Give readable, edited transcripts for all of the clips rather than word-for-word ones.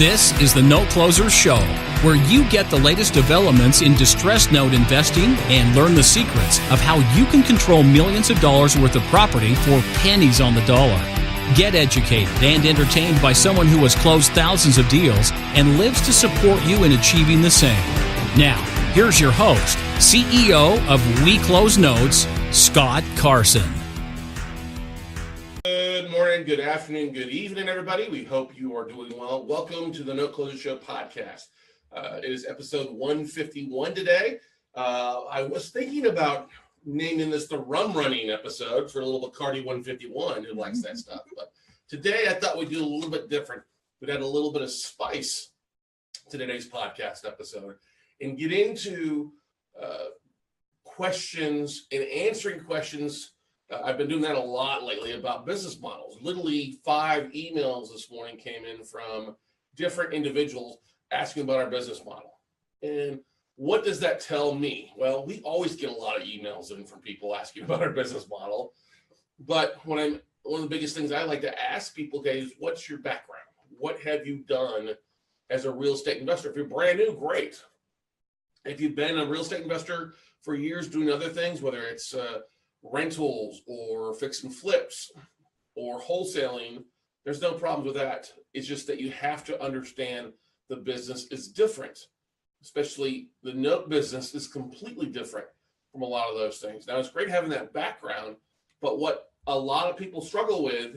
This is the Note Closer Show, where you get the latest developments in distressed note investing and learn the secrets of how you can control millions of dollars worth of property for pennies on the dollar. Get educated and entertained by someone who has closed thousands of deals and lives to support you in achieving the same. Now, here's your host, CEO of We Close Notes, Scott Carson. Good morning, good afternoon, good evening, everybody. We hope you are doing well. Welcome to the Note Closer Show podcast. It is episode 151 today. I was thinking about naming this the rum running episode for a little Bacardi 151 who likes that stuff. But today I thought we'd do a little bit different. We'd add a little bit of spice to today's podcast episode and get into questions and answering questions. I've been doing that a lot lately about business models. Literally 5 emails this morning came in from different individuals asking about our business model. And what does that tell me? Well, we always get a lot of emails in from people asking about our business model. But one of the biggest things I like to ask people is, what's your background? What have you done as a real estate investor? If you're brand new, great. If you've been a real estate investor for years doing other things, whether it's rentals or fix and flips or wholesaling, there's no problem with that. It's just that you have to understand the business is different, especially the note business is completely different from a lot of those things. Now, it's great having that background, but what a lot of people struggle with,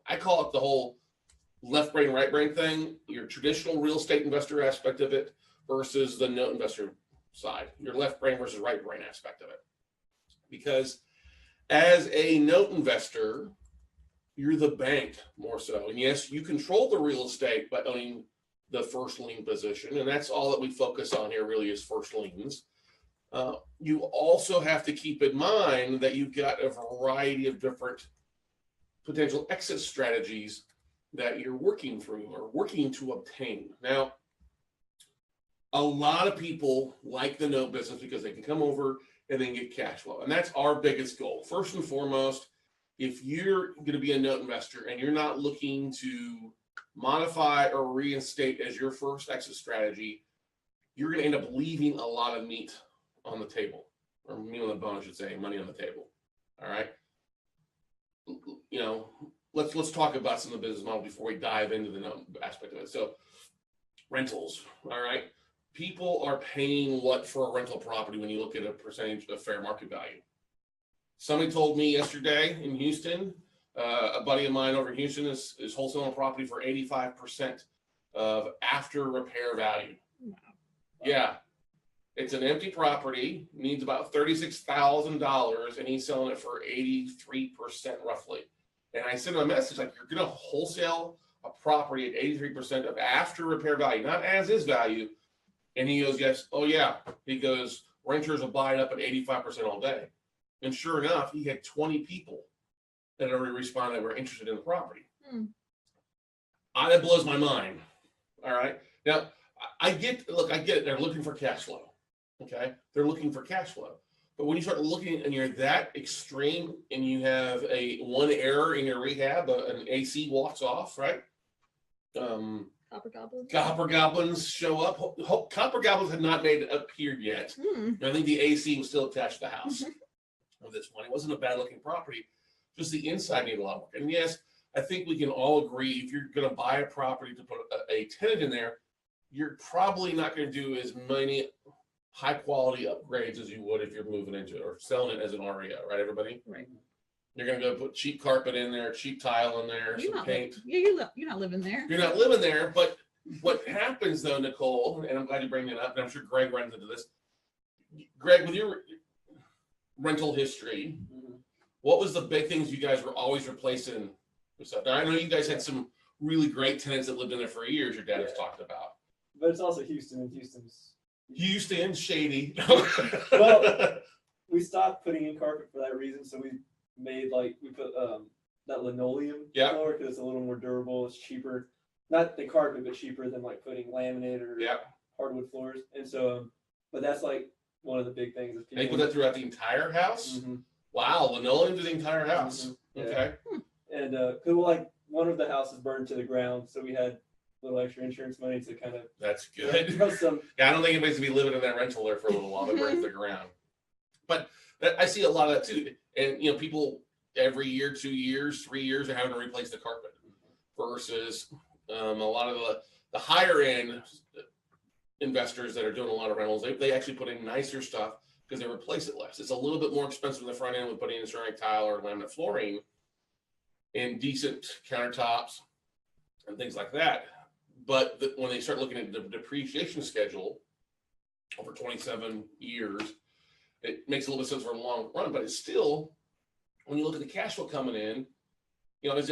I call it the whole left brain, right brain thing, your traditional real estate investor aspect of it versus the note investor side, your left brain versus right brain aspect of it. Because as a note investor, you're the bank more so. And yes, you control the real estate by owning the first lien position. And that's all that we focus on here really is first liens. You also have to keep in mind that you've got a variety of different potential exit strategies that you're working through or working to obtain. Now, a lot of people like the note business because they can come over and then get cash flow. And that's our biggest goal. First and foremost, if you're going to be a note investor and you're not looking to modify or reinstate as your first exit strategy, you're going to end up leaving a lot of meat on the table, or meat on the bone, I should say, money on the table. All right. You know, let's talk about some of the business model before we dive into the note aspect of it. So rentals. All right. People are paying what for a rental property when you look at a percentage of fair market value. Somebody told me yesterday in Houston, a buddy of mine over in Houston is wholesaling property for 85% of after repair value. Wow. Yeah. It's an empty property, needs about $36,000, and he's selling it for 83% roughly. And I sent him a message like, you're going to wholesale a property at 83% of after repair value, not as is value. And he goes, yes. Oh, yeah. He goes, renters will buy it up at 85% all day. And sure enough, he had 20 people that already responded that were interested in the property. That blows my mind. All right. Now, I get it. They're looking for cash flow. Okay. They're looking for cash flow. But when you start looking and you're that extreme and you have one error in your rehab, an AC walks off, right? Copper goblins show up. Copper goblins had not made it appeared yet. I think the AC was still attached to the house of this one. It wasn't a bad looking property. Just the inside needed a lot of work. And yes, I think we can all agree if you're going to buy a property to put a tenant in there, you're probably not going to do as many high quality upgrades as you would if you're moving into it or selling it as an REO, right, everybody? Right. You're going to go put cheap carpet in there, cheap tile in there, some paint. You're not living there. You're not living there. But what happens though, Nicole, and I'm glad you bring that up, and I'm sure Greg runs into this. Greg, with your rental history, what was the big things you guys were always replacing with stuff? Now, I know you guys had some really great tenants that lived in there for years, your dad has talked about. But it's also Houston, and Houston's shady. Well, we stopped putting in carpet for that reason, so we put that linoleum floor because it's a little more durable. It's cheaper, not the carpet, but cheaper than like putting laminate or hardwood floors. And so, but that's like one of the big things. They put that throughout the entire house. Wow, linoleum to the entire house. Okay. And because like one of the houses burned to the ground, so we had little extra insurance money to kind of. That's good. Some. Yeah, I don't think anybody's gonna be living in that rental there for a little while. They break the ground. But I see a lot of that too. And people every year, 2 years, 3 years are having to replace the carpet versus a lot of the higher end investors that are doing a lot of rentals. They actually put in nicer stuff because they replace it less. It's a little bit more expensive in the front end with putting in ceramic tile or laminate flooring and decent countertops and things like that. But when they start looking at the depreciation schedule over 27 years, it makes a little bit of sense for a long run, but it's still, when you look at the cash flow coming in,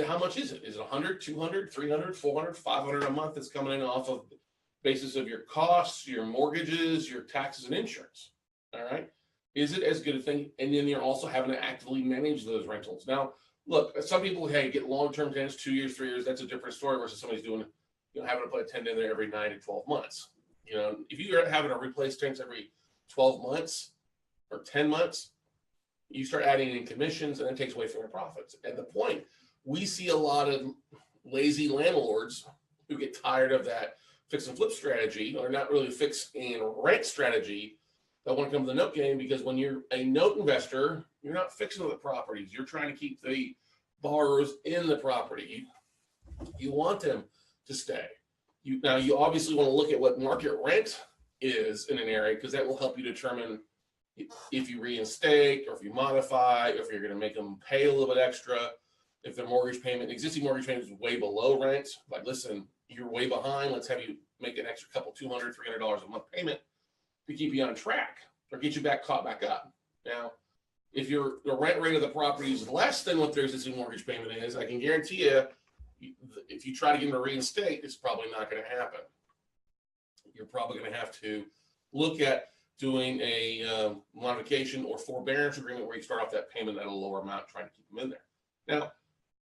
how much is it? Is it 100, 200, 300, 400, 500 a month that's coming in off of the basis of your costs, your mortgages, your taxes and insurance? All right. Is it as good a thing? And then you're also having to actively manage those rentals. Now, look, some people, get long-term tenants, 2 years, 3 years. That's a different story versus somebody's doing, having to put a tenant in there every 9 to 12 months. If you're having to replace tenants every 12 months or 10 months, you start adding in commissions and it takes away from your profits. At the point, we see a lot of lazy landlords who get tired of that fix and flip strategy, or not really fix and rent strategy, that want to come to the note game, because when you're a note investor, you're not fixing the properties. You're trying to keep the borrowers in the property. You want them to stay. Now you obviously want to look at what market rent is in an area, because that will help you determine if you reinstate or if you modify, if you're going to make them pay a little bit extra, if their existing mortgage payment is way below rent. Like, listen, you're way behind. Let's have you make an extra couple $200, $300 a month payment to keep you on track or get you caught back up. Now, if the rent rate of the property is less than what their existing mortgage payment is, I can guarantee you, if you try to get them to reinstate, it's probably not going to happen. You're probably going to have to look at doing a modification or forbearance agreement where you start off that payment at a lower amount, trying to keep them in there. Now,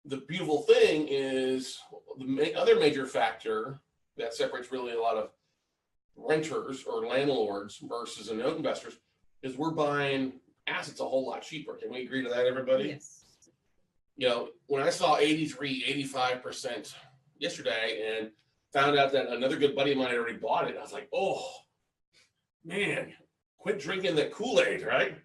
the beautiful thing is the other major factor that separates really a lot of renters or landlords versus the note investors is we're buying assets a whole lot cheaper. Can we agree to that, everybody? Yes. When I saw 83, 85% yesterday and found out that another good buddy of mine had already bought it, I was like, oh, man, quit drinking that Kool-Aid, right?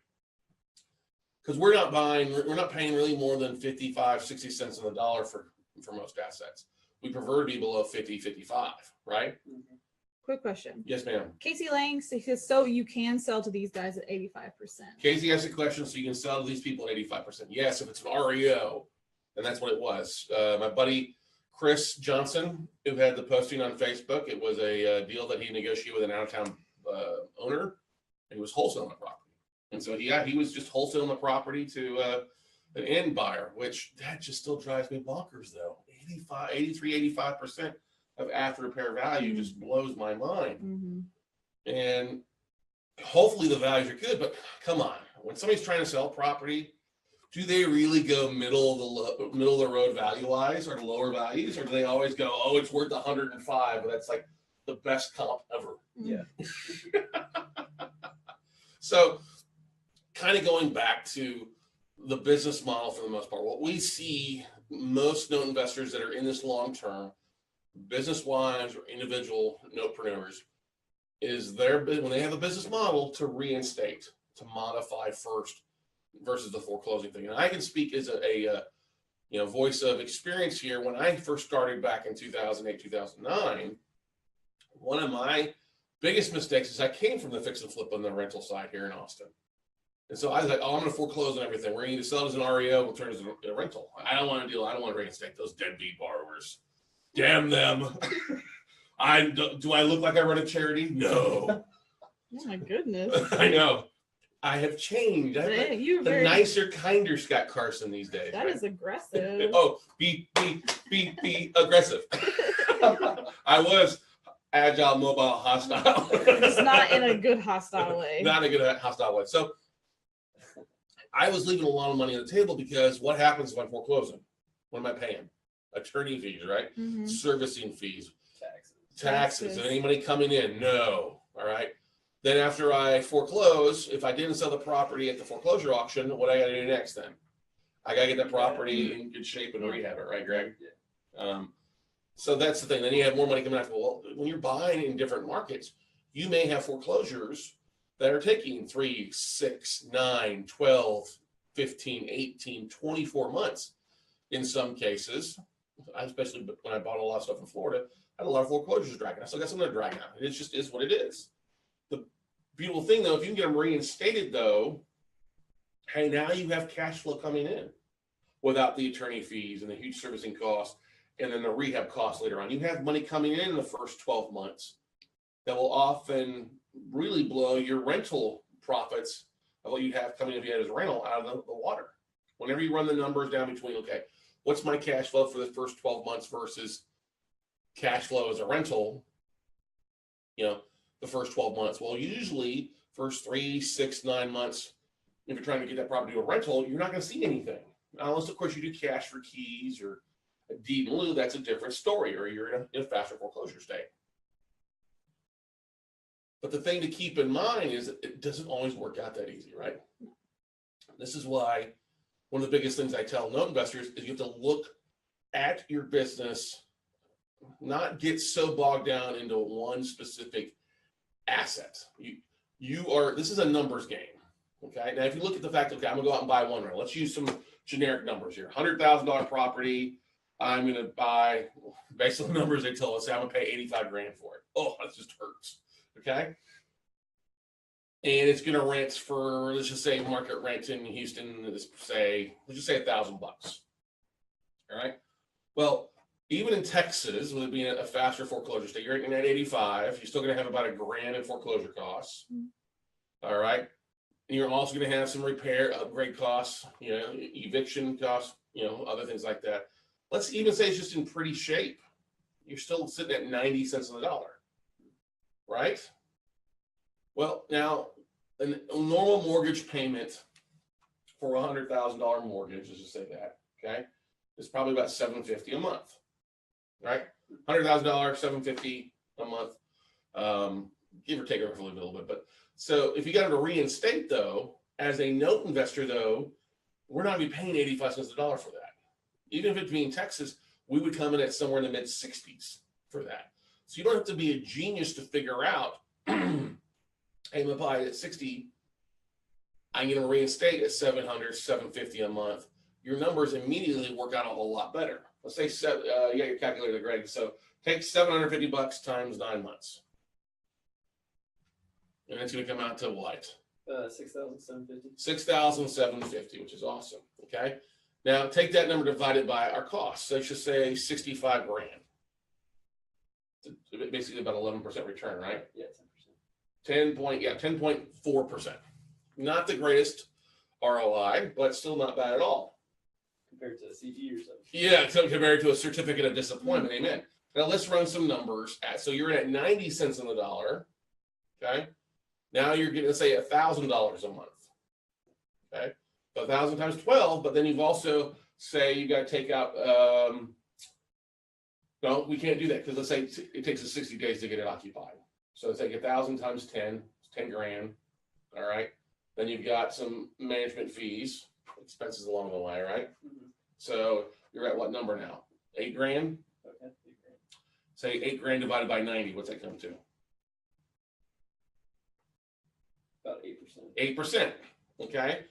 Because we're not paying really more than 55, 60 cents on the dollar for most assets. We prefer to be below 50, 55, right? Mm-hmm. Quick question. Yes, ma'am. Casey Lang says, so you can sell to these guys at 85%. Casey asked a question, so you can sell to these people at 85%. Yes, if it's an REO, and that's what it was. My buddy Chris Johnson, who had the posting on Facebook, it was a deal that he negotiated with an out-of-town owner, and he was wholesaling the property. And so he was just wholesaling the property to an end buyer, which that just still drives me bonkers, though. 85% of after repair value just blows my mind. Mm-hmm. And hopefully the values are good, but come on, when somebody's trying to sell property, do they really go middle of the road value wise, or lower values, or do they always go, oh, it's worth 105, but that's like the best comp ever? Yeah. So kind of going back to the business model for the most part, what we see most note investors that are in this long term, business wise or individual notepreneurs, is when they have a business model to reinstate, to modify first versus the foreclosing thing. And I can speak as a voice of experience here. When I first started back in 2008, 2009, one of my biggest mistakes is I came from the fix and flip on the rental side here in Austin. And so I was like, oh, I'm going to foreclose on everything. We're going to either sell it as an REO, we'll turn it as a rental. I don't want to reinstate those deadbeat borrowers. Damn them. Do I look like I run a charity? No. Oh my goodness. I know. I have changed. Nicer, kinder Scott Carson these days. That is aggressive. Oh, be aggressive. I was agile, mobile, hostile. It's not in a good hostile way. Not in a good hostile way. So I was leaving a lot of money on the table, because what happens if I'm foreclosing? What am I paying? Attorney fees, right? Mm-hmm. Servicing fees. Taxes. And any money coming in? No. All right. Then after I foreclose, if I didn't sell the property at the foreclosure auction, what I got to do next then? I got to get that property in good shape and rehab it, right, Greg? Yeah. So that's the thing. Then you have more money coming out. Well, when you're buying in different markets, you may have foreclosures that are taking 3, 6, 9, 12, 15, 18, 24 months in some cases. Especially when I bought a lot of stuff in Florida, I had a lot of foreclosures dragging. I still got some that are dragging out. It just is what it is. The beautiful thing, though, if you can get them reinstated, though, hey, now you have cash flow coming in without the attorney fees and the huge servicing costs and then the rehab costs later on. You have money coming in the first 12 months that will often really blow your rental profits of what you'd have coming if you had as rental out of the water. Whenever you run the numbers down between, okay, what's my cash flow for the first 12 months versus cash flow as a rental, the first 12 months. Well, usually first 3, 6, 9 months, if you're trying to get that property to a rental, you're not going to see anything. Unless, of course, you do cash for keys or a deed in lieu, that's a different story, or you're in a faster foreclosure state. But the thing to keep in mind is that it doesn't always work out that easy, right? This is why one of the biggest things I tell note investors is you have to look at your business, not get so bogged down into one specific asset. This is a numbers game. Okay. Now, if you look at the fact, okay, I'm gonna go out and buy one rental. Let's use some generic numbers here. $100,000 property. I'm gonna buy, based on the numbers they tell us, I'm gonna pay 85 grand for it. Oh, that just hurts. Okay. And it's gonna rent for, let's just say market rent in Houston, let's just say $1,000. All right. Well, even in Texas, with it being a faster foreclosure state, you're at 85. You're still gonna have about $1,000 in foreclosure costs. All right. And you're also going to have some repair, upgrade costs, eviction costs, other things like that. Let's even say it's just in pretty shape. You're still sitting at 90 cents on the dollar, right? Well, now, a normal mortgage payment for a $100,000 mortgage, let's just say that, okay, is probably about $750 a month, right? $100,000, $750 a month, give or take a little bit, but so if you got to reinstate, though, as a note investor, though, we're not going to be paying 85 cents a dollar for that. Even if it's being Texas, we would come in at somewhere in the mid 60s for that. So you don't have to be a genius to figure out, hey, I'm going to buy it at 60. I'm going to reinstate at 700, 750 a month. Your numbers immediately work out a whole lot better. Let's say, you got your calculator, Greg. So take $750 times 9 months. And it's going to come out to what? 6,750. 6,750, which is awesome. Okay. Now take that number divided by our costs. So let's just say 65 grand. Basically about 11% return, right? Yeah, 10%. 10.4%. Not the greatest ROI, but still not bad at all. Compared to a CD or something. Yeah, compared to a certificate of disappointment. Amen. Now let's run some numbers. So you're at 90 cents on the dollar. Okay. Now you're getting, let's say, $1,000 a month. Okay, so 1,000 times 12, but then you've also say you got to take out. No, we can't do that because let's say it takes us 60 days to get it occupied. So let's take 1,000 times 10, it's 10 grand. All right. Then you've got some management fees, expenses along the way, right? Mm-hmm. So you're at what number now? 8 grand. Okay, 8 grand. Say 8 grand divided by 90. What's that come to? About 8%. 8%. Okay.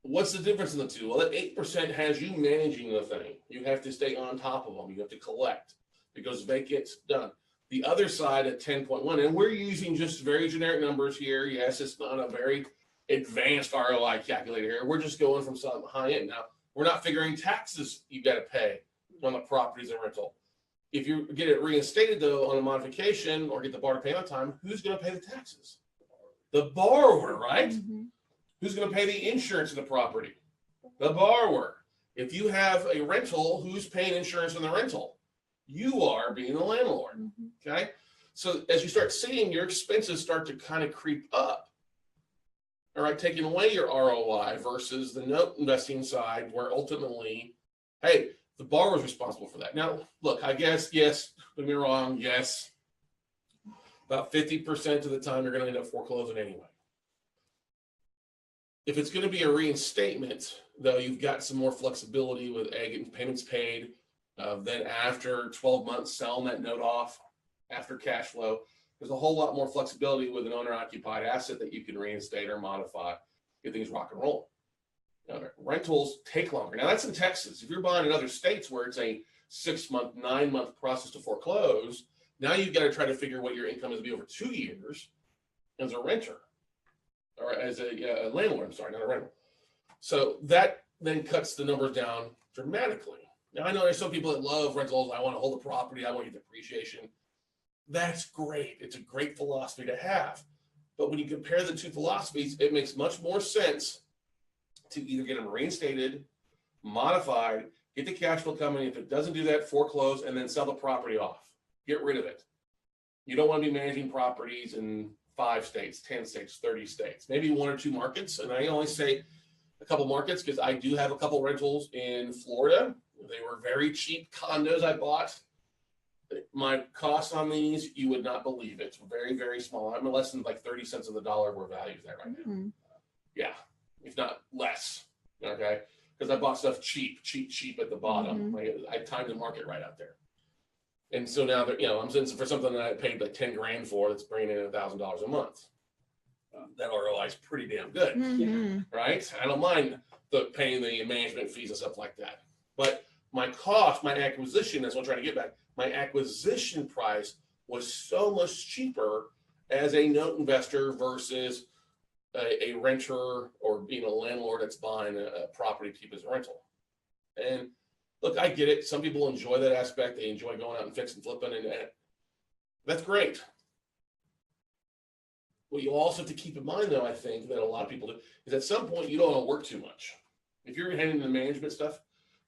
What's the difference in the two? Well, that 8% has you managing the thing. You have to stay on top of them. You have to collect because vacant's done. The other side at 10.1, and we're using just very generic numbers here. Yes, it's not a very advanced ROI calculator here. We're just going from some high end. Now, we're not figuring taxes you got to pay on the properties and rental. If you get it reinstated, though, on a modification or get the borrower to pay on time, who's going to pay the taxes? The borrower, right? Mm-hmm. Who's going to pay the insurance of the property? The borrower. If you have a rental, who's paying insurance on the rental? You are, being the landlord. Mm-hmm. Okay. So as you start seeing your expenses start to kind of creep up, all right, taking away your ROI versus the note investing side, where ultimately, hey, the borrower is responsible for that. Now, look, I guess, yes, don't get me wrong, yes. About 50% of the time, you're going to end up foreclosing anyway. If it's going to be a reinstatement, though, you've got some more flexibility with getting payments paid Then after 12 months, selling that note off after cash flow. There's a whole lot more flexibility with an owner-occupied asset that you can reinstate or modify, get things rock and roll. Rentals take longer. Now that's in Texas. If you're buying in other states where it's a 6-month, 9-month process to foreclose, now you've got to try to figure what your income is to be over 2 years as a renter or as a landlord. I'm sorry, not a rental. So that then cuts the numbers down dramatically. Now I know there's some people that love rentals. I want to hold the property. I want to get depreciation. That's great. It's a great philosophy to have. But when you compare the two philosophies, it makes much more sense to either get them reinstated, modified, get the cash flow coming. If it doesn't do that, foreclose, and then sell the property off. Get rid of it. You don't want to be managing properties in 5 states, 10 states, 30 states, maybe 1 or 2 markets. And I only say a couple markets because I do have a couple rentals in Florida. They were very cheap condos I bought. My costs on these, you would not believe it. It's very, very small. I'm less than like 30 cents on the dollar where value is at right now. Mm-hmm. Yeah, if not less. Okay, because I bought stuff cheap at the bottom. Mm-hmm. I timed the market right out there. And so now that I'm sitting for something that I paid like 10 grand for, that's bringing in $1,000 a month. That ROI is pretty damn good, Mm-hmm. right? I don't mind paying the management fees and stuff like that. But my acquisition, that's what I'm trying to get back. My acquisition price was so much cheaper as a note investor versus a renter or being a landlord that's buying a property to keep as a rental. And look, I get it. Some people enjoy that aspect. They enjoy going out and fixing, flipping, and that's great. What you also have to keep in mind, though, I think that a lot of people do, is at some point you don't want to work too much. If you're handling the management stuff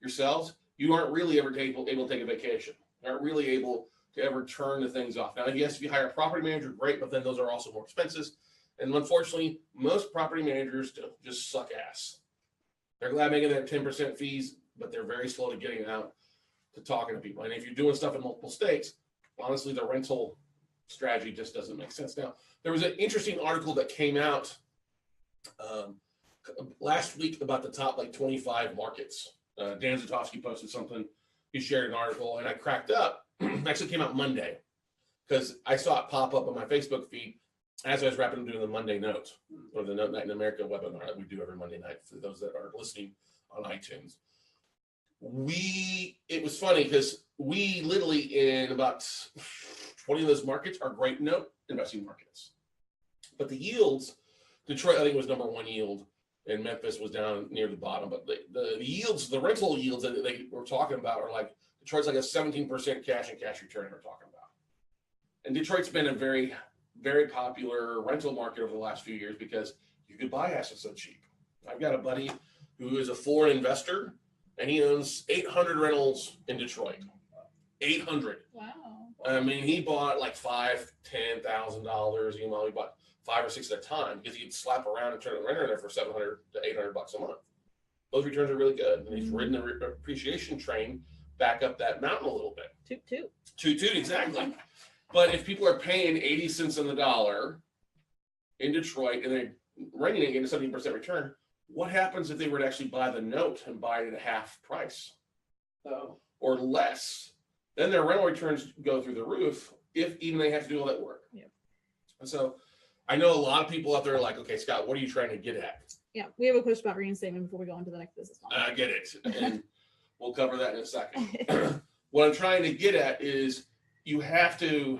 yourselves, you aren't really ever able to take a vacation. You aren't really able to ever turn the things off. Now, yes, if you hire a property manager, great, but then those are also more expenses. And unfortunately, most property managers just suck ass. They're glad making that 10% fees, but they're very slow to getting out to talking to people. And if you're doing stuff in multiple states, honestly, the rental strategy just doesn't make sense. Now, there was an interesting article that came out last week about the top 25 markets. Dan Zutowski posted something. He shared an article, and I cracked up. It actually came out Monday because I saw it pop up on my Facebook feed as I was wrapping up doing the Monday Note, or the Note Night in America webinar that we do every Monday night for those that are listening on iTunes. It was funny because we literally in about 20 of those markets are great note investing markets. But the yields, Detroit, I think, was number 1 yield, and Memphis was down near the bottom. But the yields, the rental yields that they were talking about are like, Detroit's like a 17% cash and cash return we're talking about. And Detroit's been a very, very popular rental market over the last few years because you could buy assets so cheap. I've got a buddy who is a foreign investor, and he owns 800 rentals in Detroit. 800. Wow. I mean, he bought like $5,000-$10,000. He bought 5 or 6 at a time because he'd slap around and turn the renter in there for $700 to $800 a month. Those returns are really good, and he's ridden the appreciation train back up that mountain a little bit. Toot, exactly. But if people are paying 80 cents on the dollar in Detroit and they're renting it, getting a 17% return, what happens if they were to actually buy the note and buy it at half price or less? Then their rental returns go through the roof if even they have to do all that work. Yep. And so I know a lot of people out there are like, okay, Scott, what are you trying to get at? Yeah, we have a question about reinstatement before we go on to the next business model. I get it. And we'll cover that in a second. What I'm trying to get at is you have to,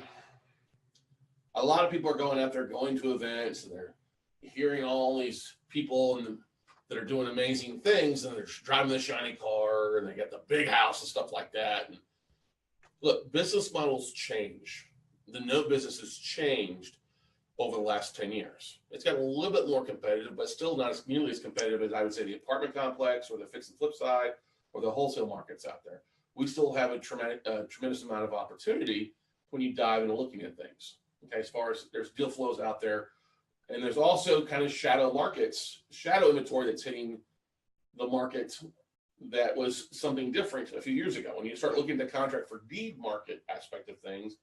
a lot of people are going out there, going to events, and they're hearing all these people that are doing amazing things, and they're driving the shiny car, and they got the big house and stuff like that. And look, business models change. The note business has changed over the last 10 years. It's gotten a little bit more competitive, but still not as nearly as competitive as I would say the apartment complex or the fix and flip side or the wholesale markets out there. We still have a tremendous amount of opportunity when you dive into looking at things. Okay, as far as there's deal flows out there, and there's also kind of shadow markets, shadow inventory that's hitting the market that was something different a few years ago. When you start looking at the contract for deed market aspect of things,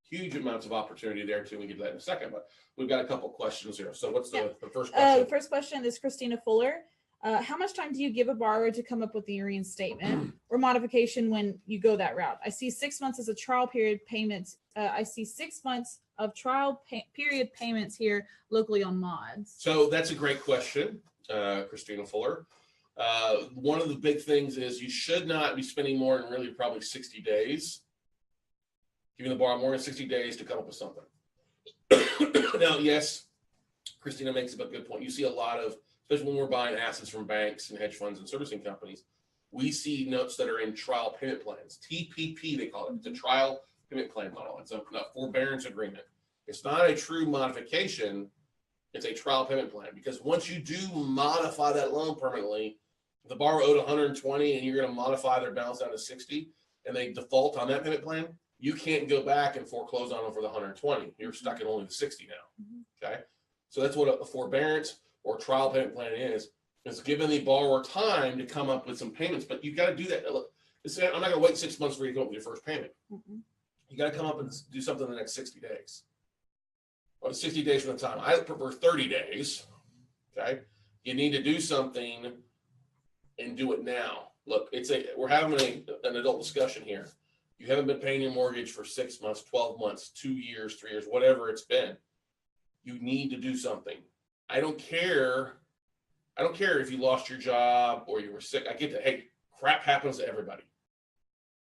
huge amounts of opportunity there too. We get to that in a second, but we've got a couple questions here. So what's the first question? The first question is Christina Fuller. How much time do you give a borrower to come up with the reinstatement or modification when you go that route? I see 6 months as a trial period payment. I see 6 months of trial period payments here locally on mods. So that's a great question, Christina Fuller. One of the big things is you should not be spending more than really probably 60 days, giving the borrower more than 60 days to come up with something. Now, yes, Christina makes a good point. You see a lot of, especially when we're buying assets from banks and hedge funds and servicing companies, we see notes that are in trial payment plans. TPP, they call it. It's a trial payment plan model. It's a forbearance agreement. It's not a true modification. It's a trial payment plan, because once you do modify that loan permanently, if the borrower owed 120 and you're going to modify their balance down to 60 and they default on that payment plan, you can't go back and foreclose on them for the 120. You're stuck at only the 60 now. Okay. So that's what a forbearance or trial payment plan is. It's giving the borrower time to come up with some payments, but you got to do that. Look, I'm not going to wait 6 months for you to come up with your first payment. You got to come up and do something in the next 60 days. Or 60 days from the time. I prefer 30 days. Okay. You need to do something and do it now. Look, we're having an adult discussion here. You haven't been paying your mortgage for 6 months, 12 months, 2 years, 3 years, whatever it's been. You need to do something. I don't care if you lost your job or you were sick. I get that. Hey, crap happens to everybody.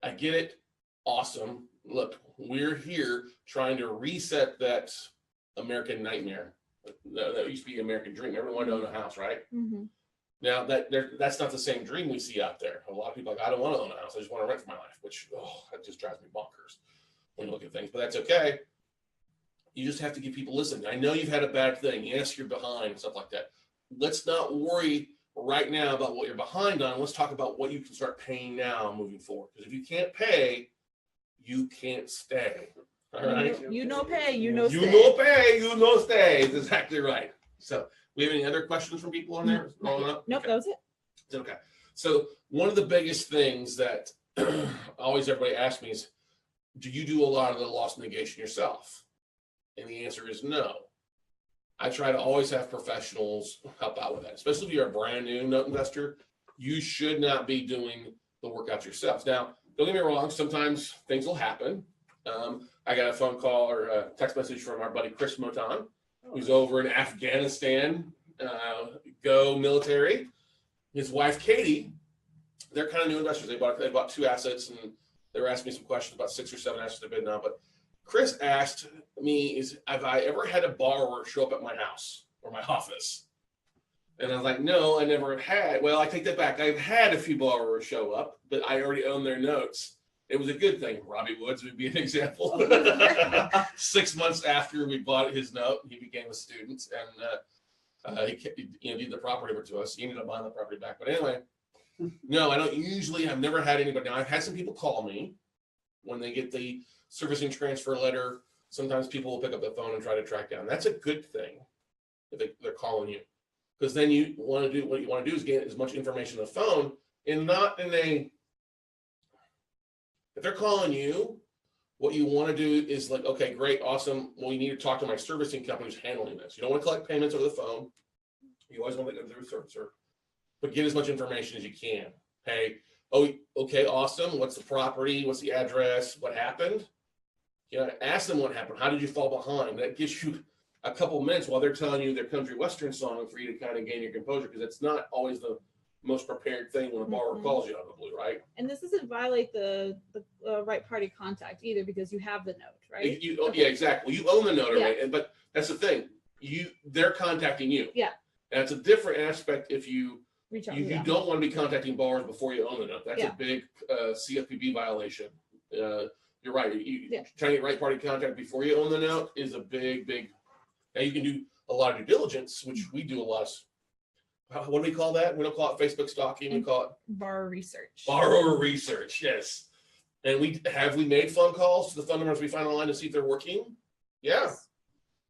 I get it. Awesome. Look, we're here trying to reset that American nightmare. That used to be American dream. Everyone wanted to own a house, right? Now that's not the same dream we see out there. A lot of people are like, I don't want to own a house. I just want to rent for my life, which that just drives me bonkers when you look at things. But that's okay. You just have to give people, listen, I know you've had a bad thing. Yes, you're behind and stuff like that. Let's not worry right now about what you're behind on. Let's talk about what you can start paying now moving forward. Because if you can't pay, you can't stay. All right. You know pay, you know stay. You know pay, you know stay. Is exactly right. So we have any other questions from people on there? Nope, okay. That was it. Okay. So one of the biggest things that always everybody asks me is, do you do a lot of the loss negation yourself? And the answer is no. I try to always have professionals help out with that, especially if you're a brand new note investor. You should not be doing the workouts yourself. Now, don't get me wrong, sometimes things will happen. I got a phone call or a text message from our buddy Chris Motan, who's over in Afghanistan, go military. His wife, Katie, they're kind of new investors. They bought 2 assets, and they were asking me some questions about 6 or 7 assets they've been now. But Chris asked me, have I ever had a borrower show up at my house or my office? And I was like, no, I never had. Well, I take that back. I've had a few borrowers show up, but I already own their notes. It was a good thing. Robbie Woods would be an example. 6 months after we bought his note, he became a student, and he did the property over to us. He ended up buying the property back. But anyway, no, I don't usually. I've never had anybody. Now, I've had some people call me when they get the servicing transfer letter. Sometimes people will pick up the phone and try to track down. That's a good thing if they're calling you, because then you want to do what you want to do is get as much information on the phone, and not in a. If they're calling you, what you want to do is like, okay, great, awesome. Well, you need to talk to my servicing company who's handling this. You don't want to collect payments over the phone. You always want to get them through a servicer, but get as much information as you can. Hey, okay, awesome. What's the property? What's the address? What happened? Ask them what happened. How did you fall behind? That gives you a couple minutes while they're telling you their country western song for you to kind of gain your composure, because it's not always the most prepared thing when a borrower calls you out of the blue, right? And this doesn't violate the right party contact either, because you have the note, right? Yeah, exactly. You own the note, right? But that's the thing. They're contacting you. Yeah. And it's a different aspect if you reach out. You don't want to be contacting borrowers before you own the note. That's a big CFPB violation. You're right. Trying to get right party contact before you own the note is a big. Now you can do a lot of due diligence, which we do a lot of. What do we call that? We don't call it Facebook stalking. We call it borrower research. Borrower research, yes. And we made phone calls to the phone numbers we find online to see if they're working? Yeah, yes.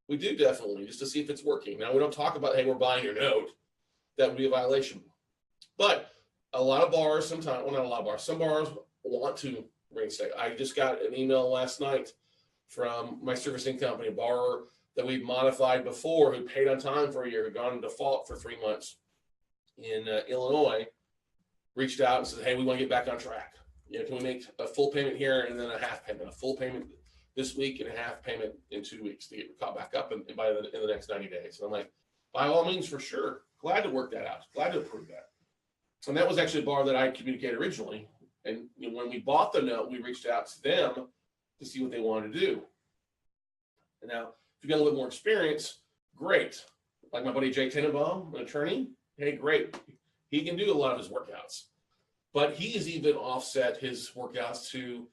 We do, definitely, just to see if it's working. Now, we don't talk about, hey, we're buying your note. That would be a violation. But a lot of borrowers sometimes, well, not a lot of borrowers, some borrowers want to reinstate. I just got an email last night from my servicing company, a borrower that we'd modified before, who paid on time for a year, who gone in default for 3 months. in Illinois reached out and said, hey, we want to get back on track. Can we make a full payment here and then a half payment, a full payment this week and a half payment in 2 weeks to get caught back up in the next 90 days? And I'm like, by all means, for sure. Glad to work that out. Glad to approve that. And that was actually a borrower that I communicated originally. And when we bought the note, we reached out to them to see what they wanted to do. And now, if you got a little bit more experience, great. Like my buddy Jay Tenenbaum, an attorney, hey, great. He can do a lot of his workouts. But he has even offset his workouts to,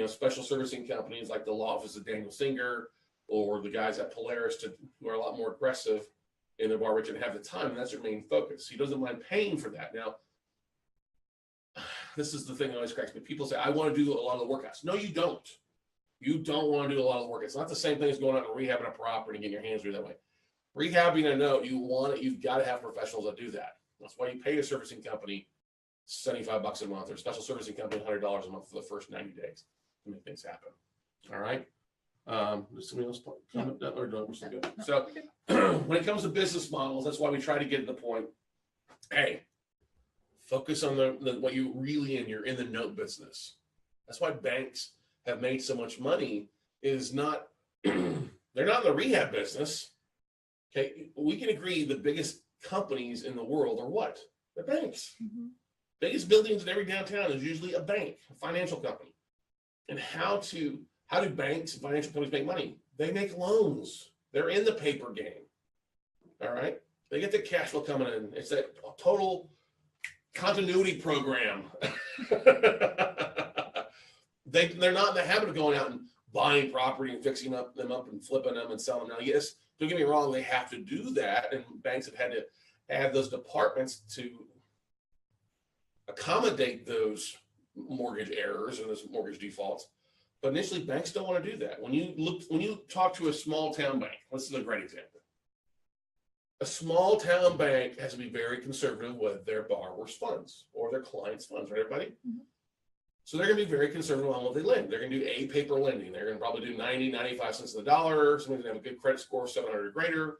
special servicing companies like the law office of Daniel Singer or the guys at Polaris who are a lot more aggressive in their borrowers and have the time, and that's their main focus. He doesn't mind paying for that. Now, this is the thing that always cracks me. People say, I want to do a lot of the workouts. No, you don't. You don't want to do a lot of the work. It's not the same thing as going out and rehabbing a property and getting your hands dirty that way. Rehabbing a note, you've got to have professionals that do that. That's why you pay a servicing company $75 a month or a special servicing company $100 a month for the first 90 days to make things happen. All right. Does somebody else comment? No, or no, we're still good. So when it comes to business models, that's why we try to get to the point. Hey, focus on what you really you're in the note business. That's why banks have made so much money is not, they're not in the rehab business. Okay. We can agree the biggest companies in the world are what? They're banks. Mm-hmm. Biggest buildings in every downtown is usually a bank, a financial company. And how do banks and financial companies make money? They make loans. They're in the paper game. All right. They get the cash flow coming in. It's that total continuity program. They're not in the habit of going out and buying property and fixing them up and flipping them and selling them. Now, yes, don't get me wrong, they have to do that, and banks have had to add those departments to accommodate those mortgage errors and those mortgage defaults. But initially, banks don't want to do that. When you talk to a small town bank, this is a great example. A small town bank has to be very conservative with their borrowers' funds or their clients' funds, right, everybody? Mm-hmm. So they're going to be very conservative on what they lend. They're going to do a paper lending. They're going to probably do 90, 95 cents on the dollar. Somebody's going to have a good credit score, 700 or greater,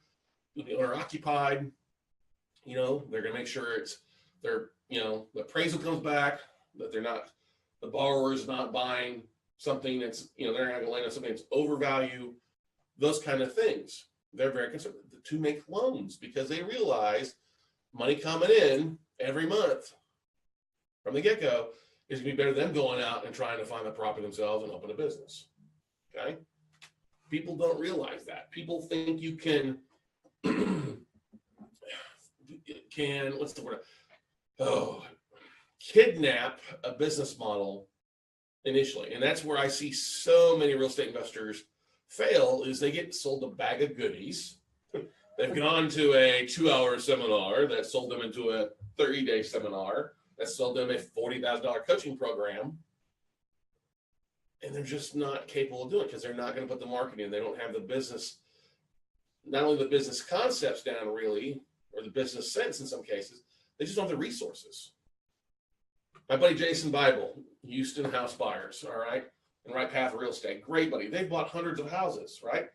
the owner occupied. They're going to make sure the appraisal comes back, that the borrower is not buying something that's, they're not going to lend on something that's overvalued, those kind of things. They're very conservative to make loans because they realize money coming in every month from the get-go is going to be better than them going out and trying to find the property themselves and open a business. Okay? People don't realize that. People think you can what's the word? Kidnap a business model initially. And that's where I see so many real estate investors fail is they get sold a bag of goodies. They've gone to a 2-hour seminar that sold them into a 30-day seminar that sold them a $40,000 coaching program. And they're just not capable of doing it because they're not going to put the marketing in. They don't have the business, not only the business concepts down really, or the business sense in some cases, they just don't have the resources. My buddy Jason Bible, Houston house buyers, all right, and Right Path Real Estate, great buddy. They've bought hundreds of houses, right?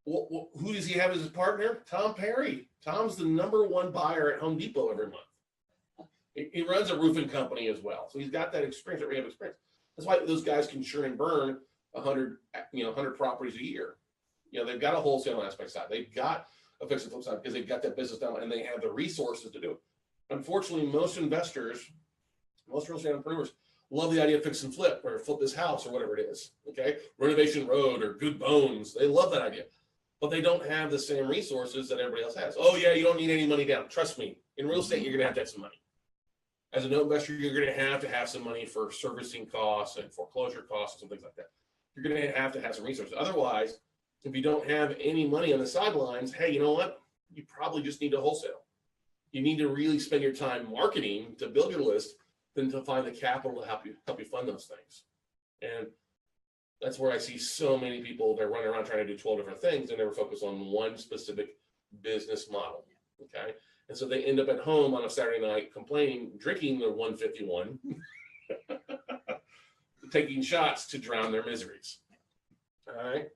Well, who does he have as his partner? Tom Perry. Tom's the #1 buyer at Home Depot every month. He runs a roofing company as well, so he's got that experience, that rehab experience. That's why those guys can churn and burn 100 properties a year. They've got a wholesale aspect side. They've got a fix and flip side because they've got that business down and they have the resources to do it. Unfortunately, most investors, most real estate entrepreneurs love the idea of fix and flip or flip this house or whatever it is. Okay. Renovation Road or Good Bones. They love that idea, but they don't have the same resources that everybody else has. Oh yeah. You don't need any money down. Trust me. In real estate, you're going to have some money. As a note investor, you're going to have some money for servicing costs and foreclosure costs and things like that. You're going to have some resources. Otherwise, if you don't have any money on the sidelines, hey, you know what? You probably just need to wholesale. You need to really spend your time marketing to build your list than to find the capital to help you fund those things. And that's where I see so many people, they're running around trying to do 12 different things and never focus on one specific business model. Okay. And so they end up at home on a Saturday night complaining, drinking their 151, taking shots to drown their miseries. All right.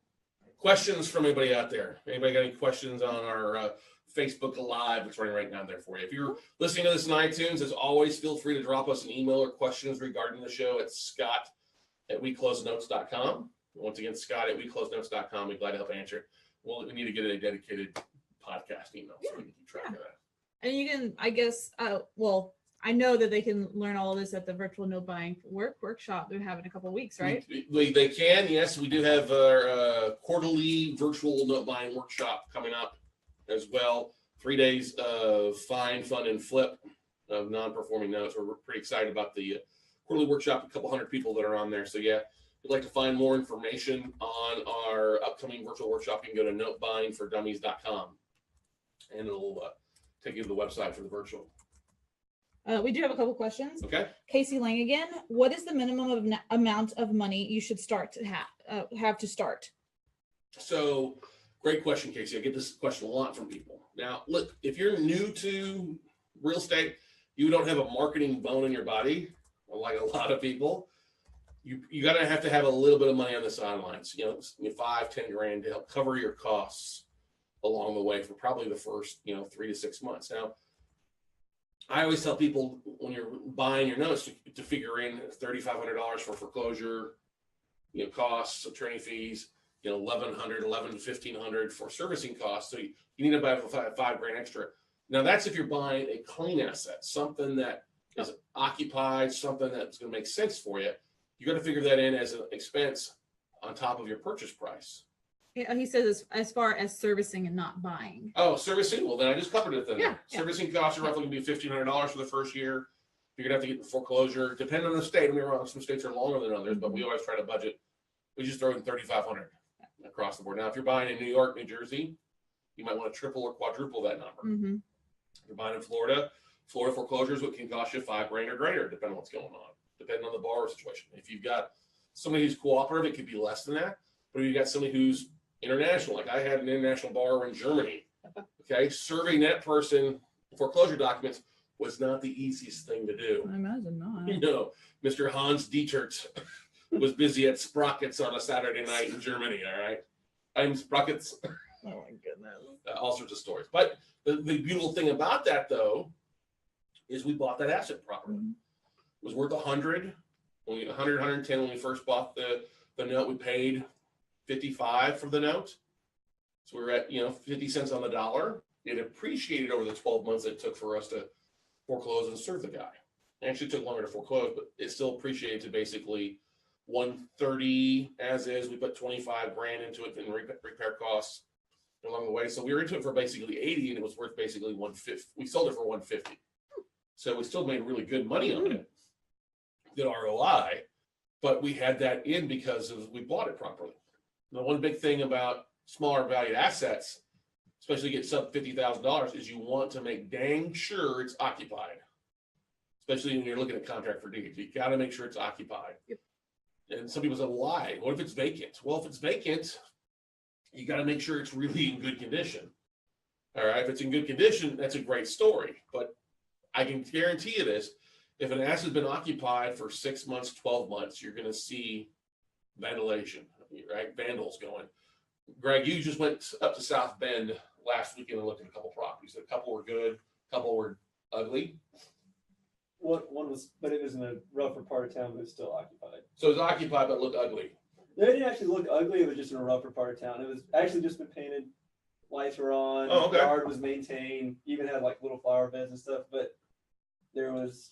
Questions from anybody out there? Anybody got any questions on our Facebook Live that's running right now there for you. If you're listening to this in iTunes, as always, feel free to drop us an email or questions regarding the show at scott@weclosenotes.com. Once again, scott@weclosenotes.com. We're glad to help answer it. Well, we need to get a dedicated podcast email so we can keep track of that. And you can, I guess, I know that they can learn all of this at the virtual note buying workshop they're having in a couple of weeks, right? They can, yes. We do have our quarterly virtual note buying workshop coming up as well. 3 days of find, fund, and flip of non-performing notes. We're pretty excited about the quarterly workshop. A couple hundred people that are on there. So yeah, if you'd like to find more information on our upcoming virtual workshop, you can go to notebuyingfordummies.com and it'll take you to the website for the virtual. We do have a couple questions. Okay. Casey Lang again. What is the minimum amount of money you should start to have to start? So, great question, Casey. I get this question a lot from people. Now, look, if you're new to real estate, you don't have a marketing bone in your body, like a lot of people. You gotta have to have a little bit of money on the sidelines. You know, $5-10 grand to help cover your costs along the way for probably the first 3 to 6 months. Now, I always tell people when you're buying your notes to figure in $3,500 for foreclosure, costs, attorney fees, $1,100 to $1,500 for servicing costs. So you need about $5 grand extra. Now that's if you're buying a clean asset, something that is occupied, something that's going to make sense for you. You got to figure that in as an expense on top of your purchase price. Yeah, he says as far as servicing and not buying. Oh, servicing? Well, then I just covered it then. Yeah. Servicing costs are roughly going to be $1,500 for the first year. You're going to have to get the foreclosure. Depending on the state, some states are longer than others, but we always try to budget. We just throw in $3,500 across the board. Now, if you're buying in New York, New Jersey, you might want to triple or quadruple that number. Mm-hmm. If you're buying in Florida foreclosures what can cost you $5 grand or greater, depending on what's going on, depending on the borrower situation. If you've got somebody who's cooperative, it could be less than that. But if you've got somebody who's international, like I had an international borrower in Germany, okay, serving that person foreclosure documents was not the easiest thing to do. I imagine not. Mr. Hans Dietert was busy at Sprockets on a Saturday night in Germany, all right? I'm Sprockets. Oh my goodness. All sorts of stories. But the beautiful thing about that, though, is we bought that asset properly. Mm-hmm. It was worth 100, 110 when we first bought the note. We paid 55 for the note. So we were at, 50 cents on the dollar. It appreciated over the 12 months it took for us to foreclose and serve the guy. It actually took longer to foreclose, but it still appreciated to basically 130 as is. We put 25 grand into it in repair costs along the way. So we were into it for basically 80 and it was worth basically 150. We sold it for 150. So we still made really good money on it. Good ROI, but we had that in because we bought it properly. The one big thing about smaller valued assets, especially get sub $50,000, is you want to make dang sure it's occupied. Especially when you're looking at contract for deeds, you got to make sure it's occupied. Yep. And some people say, why? What if it's vacant? Well, if it's vacant, you got to make sure it's really in good condition. All right, if it's in good condition, that's a great story. But I can guarantee you this: if an asset's been occupied for 6 months, 12 months, you're going to see vandalization. Right, vandals going. Greg, you just went up to South Bend last weekend and looked at a couple properties. A couple were good, a couple were ugly. One was, but it was in a rougher part of town, but it's still occupied. So it was occupied but looked ugly. They didn't actually look ugly. It was just in a rougher part of town. It was actually just been painted. Lights were on. Oh, okay. The yard was maintained. Even had like little flower beds and stuff. But there was.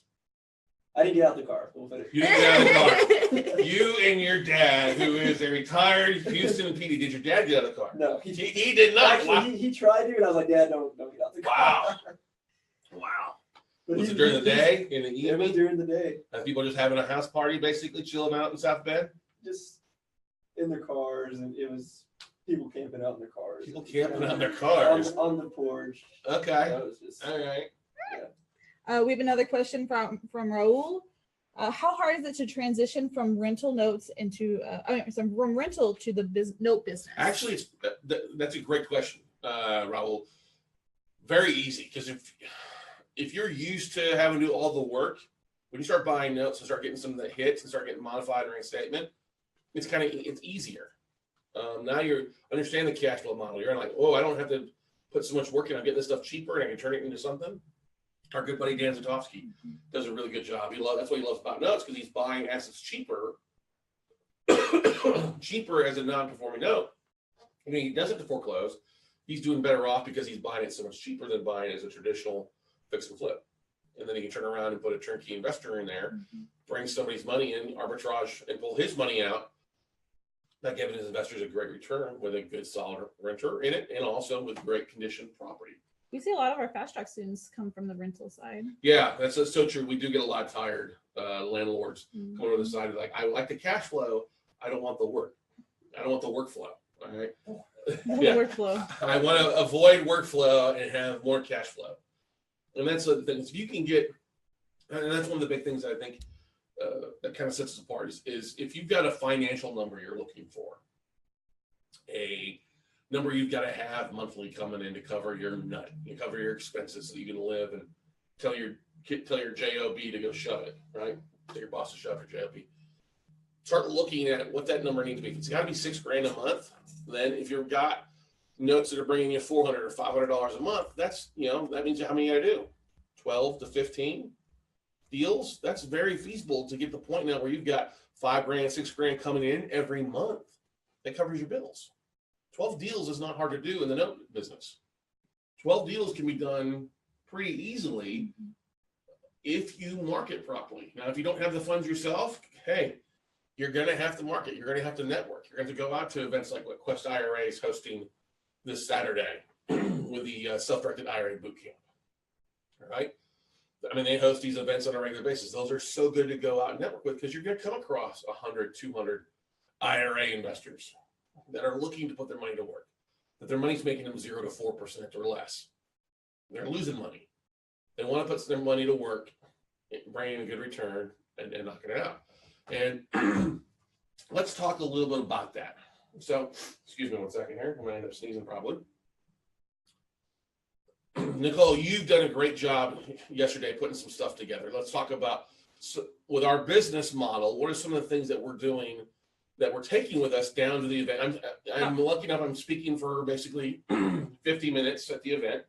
I didn't get out the car. We'll put it. You didn't get out of the car. You and your dad, who is a retired Houston PD, did your dad get out of the car? No, he did not. Actually, Wow. he tried to, and I was like, Dad, don't get out the car. Wow. But Was it during the day, in the It was evening? during the day. And people just having a house party, basically chilling out in South Bend? Just in their cars, and it was people camping out in their cars. People camping out in their cars. On the porch. Okay. That was just, All right. We have another question from Raul. How hard is it to transition from rental notes into from rental to the note business? Actually, that's a great question, Raul. Very easy, because if you're used to having to do all the work, when you start buying notes and start getting some of the hits and start getting modified or reinstatement, it's easier. Now you understand the cash flow model. You're like, oh, I don't have to put so much work in, I'm getting this stuff cheaper and I can turn it into something. Our good buddy Dan Zatowski does a really good job. That's what he loves about notes, because he's buying assets cheaper, cheaper as a non-performing note. I mean, he does it to foreclose. He's doing better off because he's buying it so much cheaper than buying it as a traditional fix and flip. And then he can turn around and put a turnkey investor in there, bring somebody's money in, arbitrage, and pull his money out. That giving his investors a great return with a good solid renter in it, and also with great conditioned property. We see a lot of our fast track students come from the rental side. Yeah, that's so true. We do get a lot of tired landlords coming to the side, like, I like the cash flow. I don't want the work. I don't want the workflow. All right. Workflow. I want to avoid workflow and have more cash flow. And that's the thing. If you can get, and that's one of the big things I think that kind of sets us apart is if you've got a financial number you're looking for, a number you've got to have monthly coming in to cover your nut, you cover your expenses so you can live, and tell your JOB to go shove it, right? Tell your boss to shove your JOB. Start looking at what that number needs to be. If it's got to be $6,000 a month, then if you've got notes that are bringing you $400 or $500 a month, that's, that means how many you got to do? 12 to 15 deals. That's very feasible to get the point now where you've got $5,000, $6,000 coming in every month. That covers your bills. 12 deals is not hard to do in the note business. 12 deals can be done pretty easily if you market properly. Now, if you don't have the funds yourself, hey, you're going to have to market. You're going to have to network. You're going to go out to events like what Quest IRA is hosting this Saturday with the self-directed IRA bootcamp. All right. I mean, they host these events on a regular basis. Those are so good to go out and network with, because you're going to come across 100, 200 IRA investors that are looking to put their money to work, that their money's making them 0 to 4% or less. They're losing money. They want to put their money to work, bringing a good return and knocking it out. And let's talk a little bit about that. So, excuse me one second here. I'm going to end up sneezing probably. Nicole, you've done a great job yesterday putting some stuff together. Let's talk about, with our business model, what are some of the things that we're doing that we're taking with us down to the event? I'm lucky enough, I'm speaking for basically 50 minutes at the event.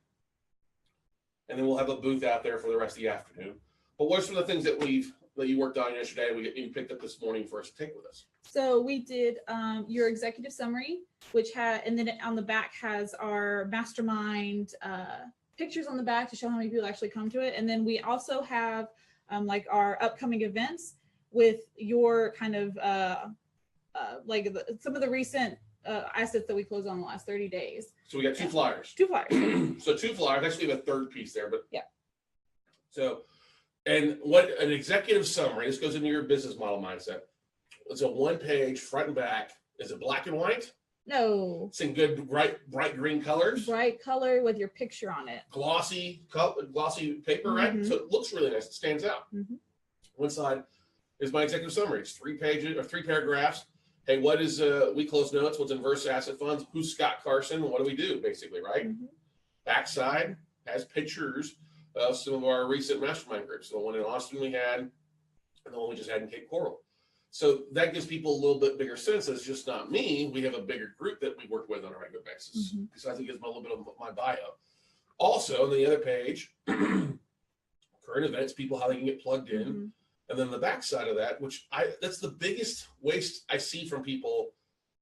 And then we'll have a booth out there for the rest of the afternoon. But what are some of the things that you worked on yesterday and you picked up this morning for us to take with us? So we did your executive summary, which had, and then on the back has our mastermind pictures on the back to show how many people actually come to it. And then we also have like our upcoming events with your kind of some of the recent assets that we closed on the last 30 days. So we got two flyers. Two flyers. So two flyers. Actually, we have a third piece there, but yeah. So, and what an executive summary, this goes into your business model mindset. It's a 1-page front and back. Is it black and white? No. It's in good bright green colors. Bright color with your picture on it. Glossy paper, right? So it looks really nice. It stands out. One side is my executive summary. It's 3 pages or 3 paragraphs. Hey, what is we close notes? What's inverse asset funds? Who's Scott Carson? What do we do, basically, right? Backside has pictures of some of our recent mastermind groups. The one in Austin we had, and the one we just had in Cape Coral. So that gives people a little bit bigger sense that it's just not me. We have a bigger group that we work with on a regular basis. Besides, it gives them a little bit of my bio. Also, on the other page, current events, people, how they can get plugged in. And then the backside of that, that's the biggest waste I see from people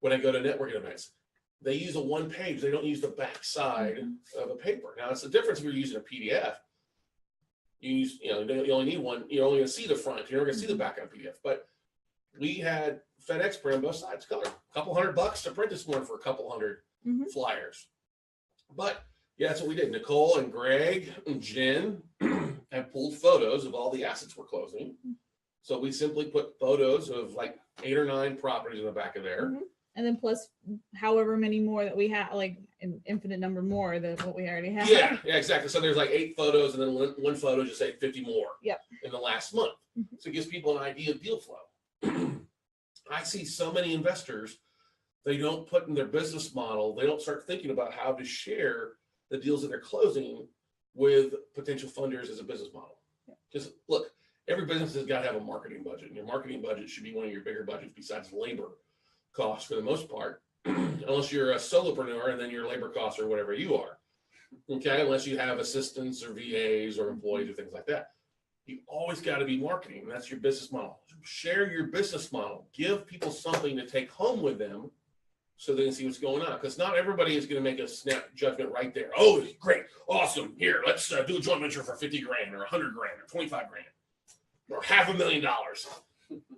when I go to networking events. They use a 1-page. They don't use the backside of a paper. Now, it's the difference if you're using a PDF. You only need one. You're only going to see the front. You're not going to see the back on a PDF. But we had FedEx print on both sides, color. A couple $100 to print this morning for a couple hundred flyers. But yeah, that's what we did. Nicole and Greg and Jen have pulled photos of all the assets we're closing. So we simply put photos of like 8 or 9 properties in the back of there. And then plus however many more that we have, like an infinite number more than what we already have. Yeah, exactly. So there's like 8 photos, and then one photo just say 50 more in the last month. So it gives people an idea of deal flow. I see so many investors, they don't put in their business model, they don't start thinking about how to share the deals that they're closing with potential funders as a business model. Because look, every business has got to have a marketing budget, and your marketing budget should be one of your bigger budgets besides labor costs for the most part, unless you're a solopreneur and then your labor costs are whatever you are. Okay, unless you have assistants or VAs or employees or things like that. You always got to be marketing. And that's your business model. Share your business model. Give people something to take home with them so they can see what's going on. Because not everybody is going to make a snap judgment right there. Oh, great, awesome. Here, let's do a joint venture for 50 grand or 100 grand or 25 grand or $500,000.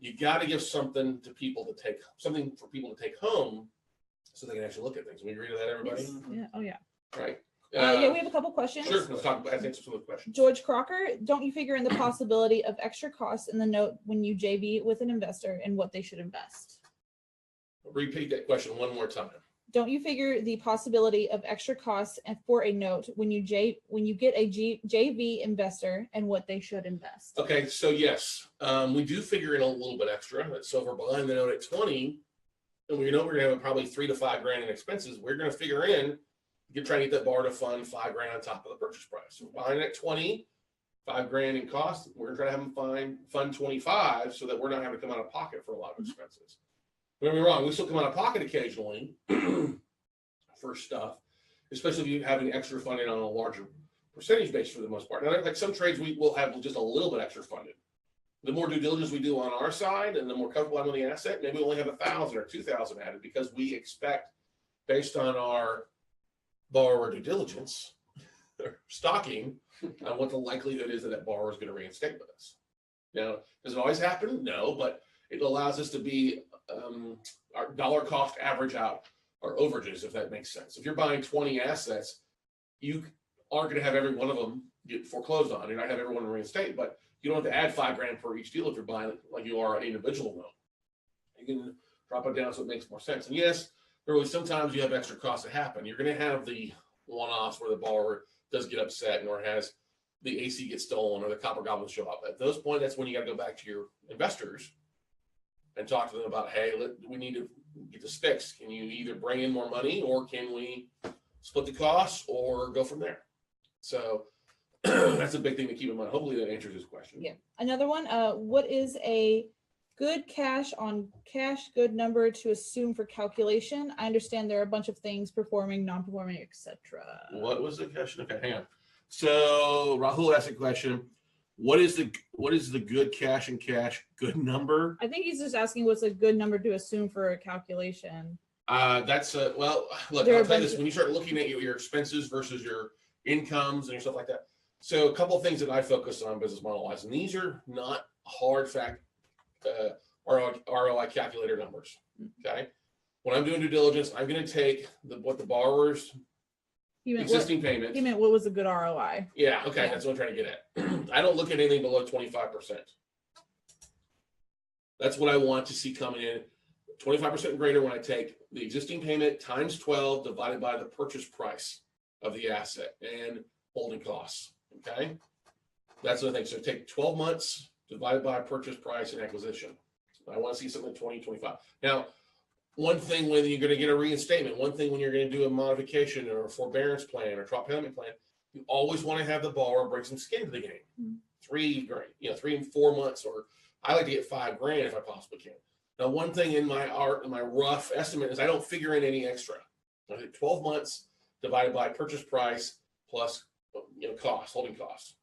You got to give something to people to take, something for people to take home so they can actually look at things. We agree to that, everybody? Yes. Yeah. Oh yeah. Right. Yeah, we have a couple questions. Sure, let's talk about, I think some of the questions. George Crocker, don't you figure in the possibility of extra costs in the note when you JV with an investor and what they should invest? Repeat that question one more time. Don't you figure the possibility of extra costs for a note when you get a JV investor and what they should invest? Okay, so yes, we do figure in a little bit extra. So if we're buying the note at 20, and we know we're gonna have probably $3 to $5 grand in expenses, we're gonna figure in, try to get that borrower to fund $5 grand on top of the purchase price. So we're buying at 20, $5 grand in cost. We're gonna try to have them fund 25 so that we're not having to come out of pocket for a lot of expenses. Don't get me wrong, we still come out of pocket occasionally for stuff, especially if you have any extra funding on a larger percentage base for the most part. Now, like some trades, we will have just a little bit extra funded. The more due diligence we do on our side and the more comfortable I'm with the asset, maybe we only have 1,000 or 2,000 added because we expect, based on our borrower due diligence, stocking, on what the likelihood is that that borrower is going to reinstate with us. Now, does it always happen? No, but it allows us to be our dollar cost average out our overages, if that makes sense. If you're buying 20 assets, you aren't going to have every one of them get foreclosed on. You're not have everyone reinstate, but you don't have to add $5 grand per each deal if you're buying it like you are an individual loan. You can drop it down so it makes more sense. And yes, there will be sometimes you have extra costs that happen. You're going to have the one-offs where the borrower does get upset or has the AC get stolen or the copper goblins show up. At those points, that's when you got to go back to your investors and talk to them about, hey, we need to get this fixed. Can you either bring in more money or can we split the costs or go from there? So that's a big thing to keep in mind. Hopefully that answers this question. Yeah. Another one, what is a good cash on cash good number to assume for calculation? I understand there are a bunch of things, performing, non-performing, etc. What was the question? Okay, hang on. So Rahul asked a question. What is the good cash and cash good number? I think he's just asking what's a good number to assume for a calculation. That's well, look, I'll tell you this, when you start looking at your expenses versus your incomes and your stuff like that. So a couple of things that I focus on business model wise, and these are not hard fact ROI calculator numbers. Okay. When I'm doing due diligence, I'm going to take what the borrower's existing payment. He meant what was a good ROI? Yeah. Okay. Yeah. That's what I'm trying to get at. I don't look at anything below 25%. That's what I want to see coming in. 25% greater when I take the existing payment times 12 divided by the purchase price of the asset and holding costs. Okay. That's the thing. So take 12 months divided by purchase price and acquisition. I want to see something 20, 25. Now, one thing when you're going to get a reinstatement, one thing when you're going to do a modification or a forbearance plan or drop payment plan, you always want to have the borrower bring some skin to the game. Mm-hmm. 3 and 4 months, or I like to get $5 grand if I possibly can. Now, one thing in my rough estimate is I don't figure in any extra. I think 12 months divided by purchase price plus cost, holding costs.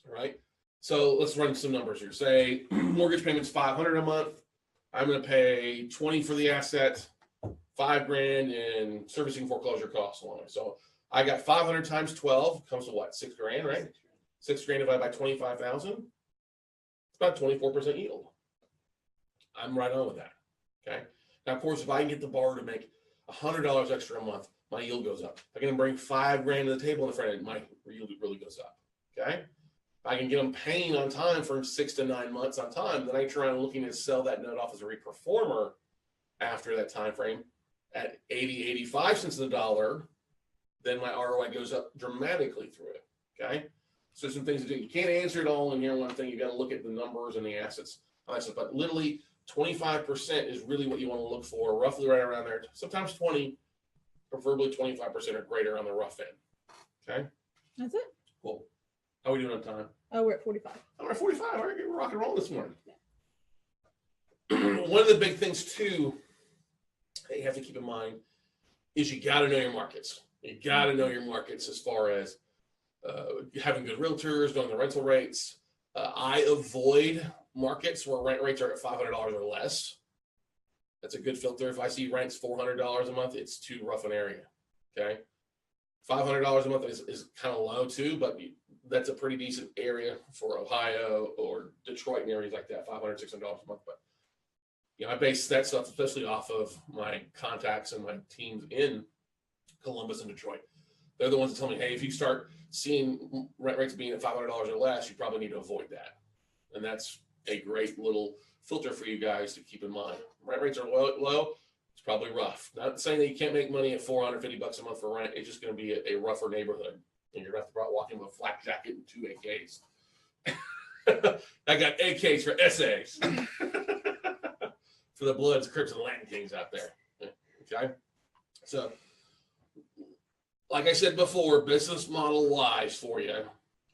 All right. So let's run some numbers here. Say mortgage payment's $500 a month. I'm going to pay 20 for the asset, $5 grand in servicing foreclosure costs along it. So I got 500 times 12 comes to what? $6 grand, right? 6 grand divided by 25,000. It's about 24% yield. I'm right on with that. Okay. Now, of course, if I can get the borrower to make $100 extra a month, my yield goes up. If I can bring $5 grand to the table in the front end, my yield really goes up. Okay. I can get them paying on time for 6 to 9 months on time. Then I turn around looking to sell that note off as a reperformer after that time frame at 80, 85 cents on the dollar. Then my ROI goes up dramatically through it. Okay. So some things to do. You can't answer it all in here. One thing, you got to look at the numbers and the assets. But literally 25% is really what you want to look for, roughly right around there. Sometimes 20, preferably 25% or greater on the rough end. Okay. That's it. Cool. How are we doing on time? Oh, we're at 45. Oh, we're at 45. All right, we're rock and roll this morning. Yeah. One of the big things too that you have to keep in mind is you got to know your markets. You got to know your markets as far as having good realtors, knowing the rental rates. I avoid markets where rent rates are at $500 or less. That's a good filter. If I see rents $400 a month, it's too rough an area. Okay. $500 a month is kind of low too, but that's a pretty decent area for Ohio or Detroit and areas like that, $500, $600 a month. But I base that stuff especially off of my contacts and my teams in Columbus and Detroit. They're the ones that tell me, hey, if you start seeing rent rates being at $500 or less, you probably need to avoid that. And that's a great little filter for you guys to keep in mind. Rent rates are low, it's probably rough. Not saying that you can't make money at $450 a month for rent. It's just going to be a rougher neighborhood. And you're going to have to walk in with a flak jacket and 2 AKs. I got AKs for essays. For the Bloods, Crips, and Latin Kings out there. Okay? So, like I said before, business model wise for you.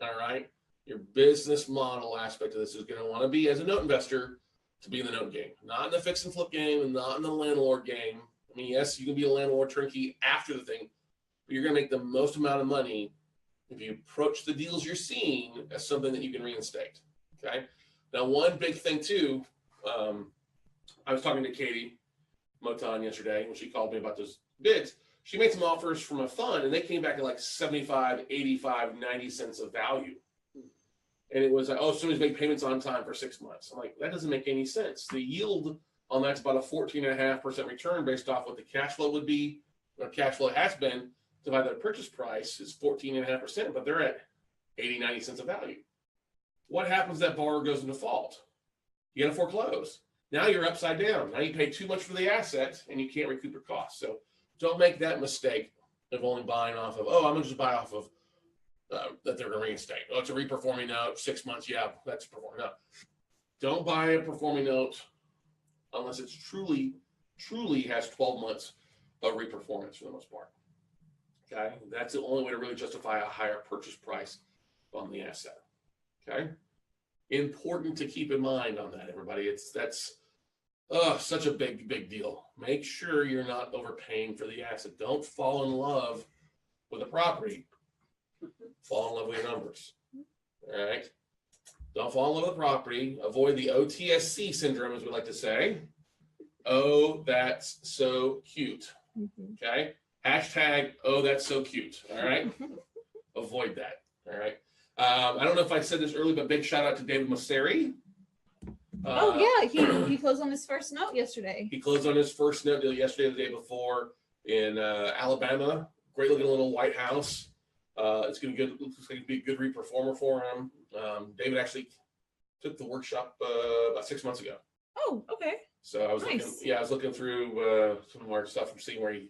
All right? Your business model aspect of this is going to want to be, as a note investor, to be in the note game. Not in the fix and flip game and not in the landlord game. I mean, yes, you can be a landlord turnkey after the thing, but you're going to make the most amount of money if you approach the deals you're seeing as something that you can reinstate. Okay? Now, one big thing, too, I was talking to Katie Moton yesterday when she called me about those bids. She made some offers from a fund, and they came back at like 75, 85, 90 cents of value. And it was like, oh, somebody's made payments on time for 6 months. I'm like, that doesn't make any sense. The yield on that's about a 14.5% return based off what the cash flow would be, or cash flow has been, divided by the purchase price is 14.5%, but they're at 80, 90 cents of value. What happens if that borrower goes in default? You got to foreclose. Now you're upside down. Now you pay too much for the asset and you can't recoup your costs. So don't make that mistake of only buying off of, oh, I'm going to just buy off of that they're going to reinstate. Oh, it's a reperforming note, 6 months. Yeah, that's a performing note. Don't buy a performing note unless it's truly has 12 months of reperformance for the most part. Okay. That's the only way to really justify a higher purchase price on the asset. Okay. Important to keep in mind on that, everybody. That's such a big deal. Make sure you're not overpaying for the asset. Don't fall in love with a property. Fall in love with your numbers. All right. Don't fall in love with the property. Avoid the OTSC syndrome, as we like to say. Oh, that's so cute. Okay. Hashtag, oh, that's so cute. All right. Avoid that. All right. I don't know if I said this earlier, but big shout out to David Mosseri. He closed on his first note yesterday. He closed on his first note deal yesterday, the day before in Alabama. Great looking little white house. It's going to be a good reperformer for him. David actually took the workshop about 6 months ago. Oh, okay. So I was looking through some of our stuff and seeing where he's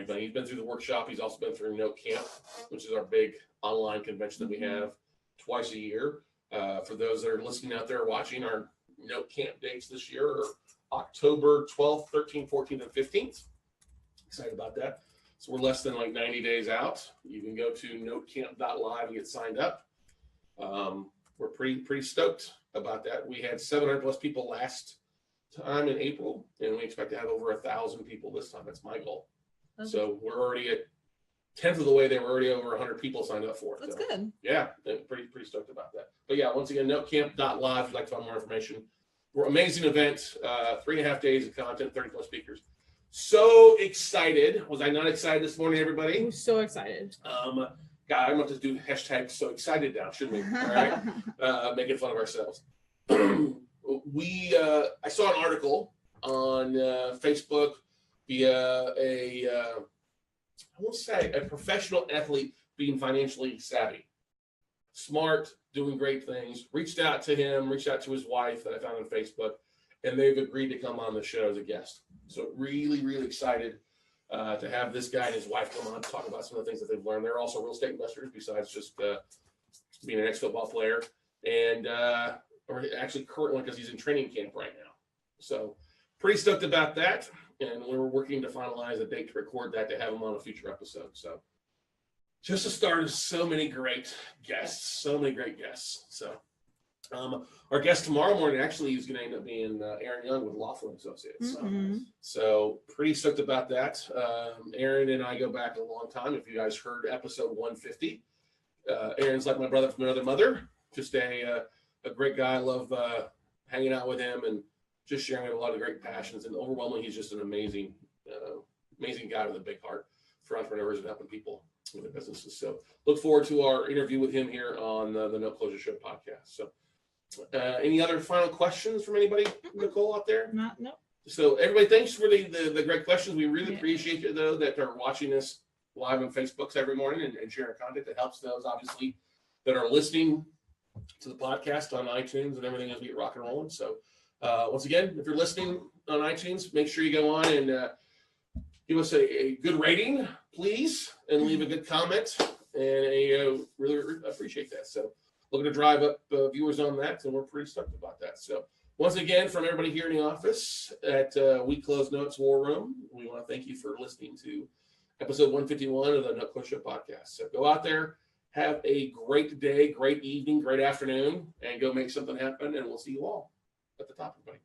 been. He's been through the workshop. He's also been through Note Camp, which is our big online convention that we have twice a year. For those that are listening out there watching, our Note Camp dates this year are October 12th, 13th, 14th, and 15th. Excited about that. So we're less than like 90 days out. You can go to notecamp.live and get signed up. We're pretty stoked about that. We had 700 plus people last time in April, and we expect to have over 1,000 people this time. That's my goal. Okay. So we're already at 10th of the way. There were already over 100 people signed up for it. That's good. Yeah, pretty stoked about that. But yeah, once again, notecamp.live if you'd like to find more information. We're amazing event, 3.5 days of content, 30 plus speakers. So excited. Was I not excited this morning, everybody? I'm so excited. God, I'm going to do hashtag so excited now, shouldn't we? All right. Making fun of ourselves. I saw an article on Facebook via I won't say a professional athlete being financially savvy, smart, doing great things. Reached out to his wife that I found on Facebook, and they've agreed to come on the show as a guest. So really excited to have this guy and his wife come on to talk about some of the things that they've learned. They're also real estate investors besides just being an ex-football player, and or actually current one because he's in training camp right now. So pretty stoked about that, and we're working to finalize a date to record that to have him on a future episode. So just the start of so many great guests. So Our guest tomorrow morning actually is going to end up being Aaron Young with Laughlin Associates. Mm-hmm. So pretty stoked about that. Aaron and I go back a long time. If you guys heard episode 150, Aaron's like my brother from another mother. Just a great guy. I love hanging out with him and just sharing a lot of great passions. And overwhelmingly, he's just an amazing guy with a big heart for entrepreneurs and helping people with their businesses. So look forward to our interview with him here on the No Closure Show podcast. So any other final questions from anybody, Nicole, out there? No. So everybody, thanks for the great questions. We really appreciate you, though, that are watching us live on Facebook every morning and sharing content that helps those, obviously, that are listening to the podcast on iTunes and everything as we get rock and rolling. So once again, if you're listening on iTunes, make sure you go on and give us a good rating, please, and leave a good comment. And really appreciate that. So looking to drive up viewers on that, and we're pretty stoked about that. So once again, from everybody here in the office at We Close Notes War Room, we want to thank you for listening to episode 151 of the No Closure Show podcast. So go out there, have a great day, great evening, great afternoon, and go make something happen. And we'll see you all at the top, everybody.